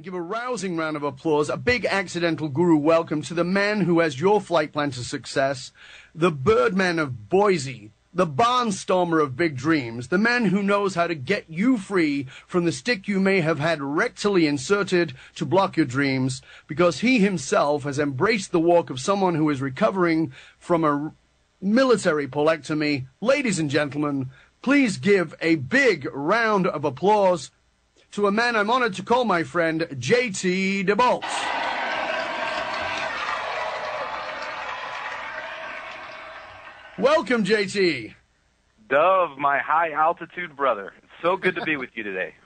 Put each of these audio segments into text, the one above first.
give a rousing round of applause, a big accidental guru welcome to the man who has your flight plan to success, the Birdman of Boise, the barnstormer of big dreams, the man who knows how to get you free from the stick you may have had rectally inserted to block your dreams, because he himself has embraced the walk of someone who is recovering from a military polectomy. Ladies and gentlemen, please give a big round of applause to a man I'm honored to call my friend, J.T. DeBolt. Welcome, J.T. Dove, my high-altitude brother. It's so good to be with you today.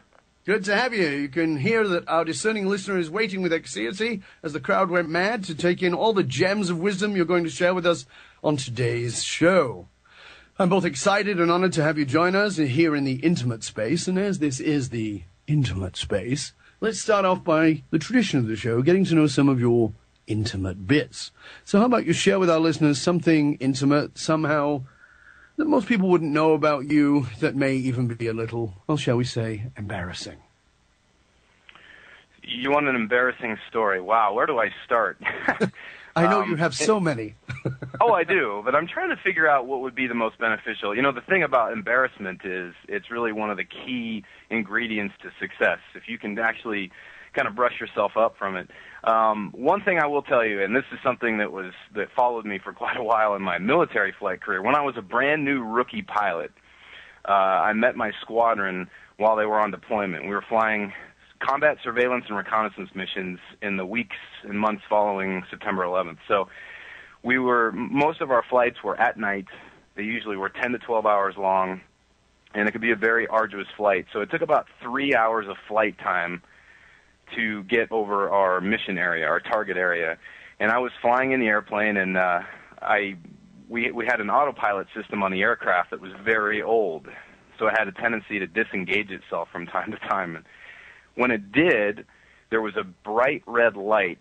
Good to have you. You can hear that our discerning listener is waiting with anxiety as the crowd went mad to take in all the gems of wisdom you're going to share with us on today's show. I'm both excited and honored to have you join us here in the intimate space, and as this is the intimate space, let's start off by the tradition of the show, getting to know some of your intimate bits. So how about you share with our listeners something intimate, somehow, that most people wouldn't know about you, that may even be a little, well, shall we say, embarrassing? You want an embarrassing story? Wow, where do I start? I know you have so many. Oh, I do, but I'm trying to figure out what would be the most beneficial. You know, the thing about embarrassment is it's really one of the key ingredients to success. If you can actually kind of brush yourself up from it. One thing I will tell you, and this is something that followed me for quite a while in my military flight career. When I was a brand new rookie pilot, I met my squadron while they were on deployment. We were flying combat surveillance and reconnaissance missions in the weeks and months following September 11th. So most of our flights were at night. They usually were 10 to 12 hours long, and it could be a very arduous flight. So it took about 3 hours of flight time to get over our mission area, our target area. And I was flying in the airplane, and we had an autopilot system on the aircraft that was very old, so it had a tendency to disengage itself from time to time. And when it did, there was a bright red light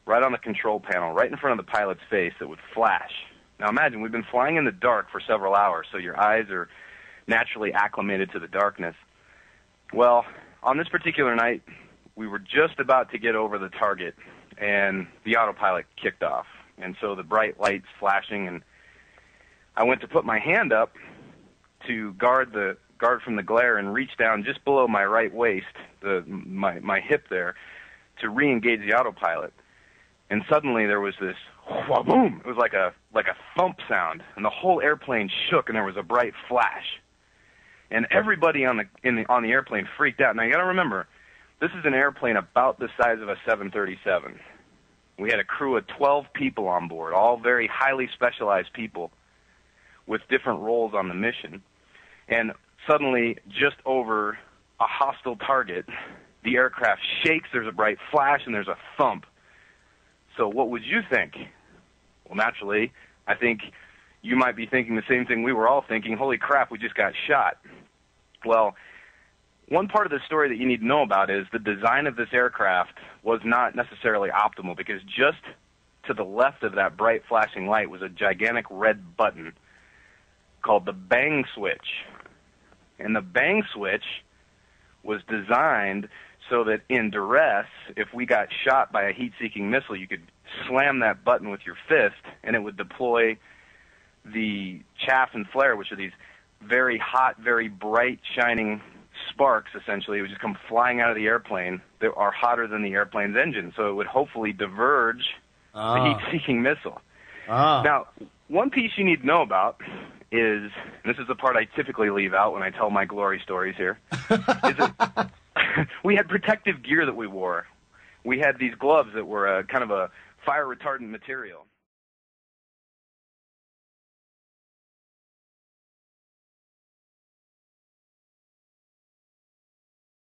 right on the control panel, right in front of the pilot's face, that would flash. Now imagine, we've been flying in the dark for several hours, so your eyes are naturally acclimated to the darkness. Well, on this particular night, we were just about to get over the target, and the autopilot kicked off. And so the bright lights flashing, and I went to put my hand up to guard from the glare and reach down just below my right waist, my hip there, to re-engage the autopilot. And suddenly there was this boom. It was like a thump sound, and the whole airplane shook, and there was a bright flash. And everybody on the airplane freaked out. Now you got to remember, this is an airplane about the size of a 737. We had a crew of 12 people on board, all very highly specialized people with different roles on the mission. And suddenly, just over a hostile target, the aircraft shakes, there's a bright flash, and there's a thump. So what would you think? Well, naturally, I think you might be thinking the same thing we were all thinking. Holy crap, we just got shot. Well, one part of the story that you need to know about is the design of this aircraft was not necessarily optimal, because just to the left of that bright flashing light was a gigantic red button called the bang switch. And the bang switch was designed so that in duress, if we got shot by a heat-seeking missile, you could slam that button with your fist, and it would deploy the chaff and flare, which are these very hot, very bright, shining sparks, essentially. It would just come flying out of the airplane that are hotter than the airplane's engine, so it would hopefully diverge the heat-seeking missile. Now, one piece you need to know about is, and this is the part I typically leave out when I tell my glory stories here, is that we had protective gear that we wore. We had these gloves that were kind of a fire-retardant material.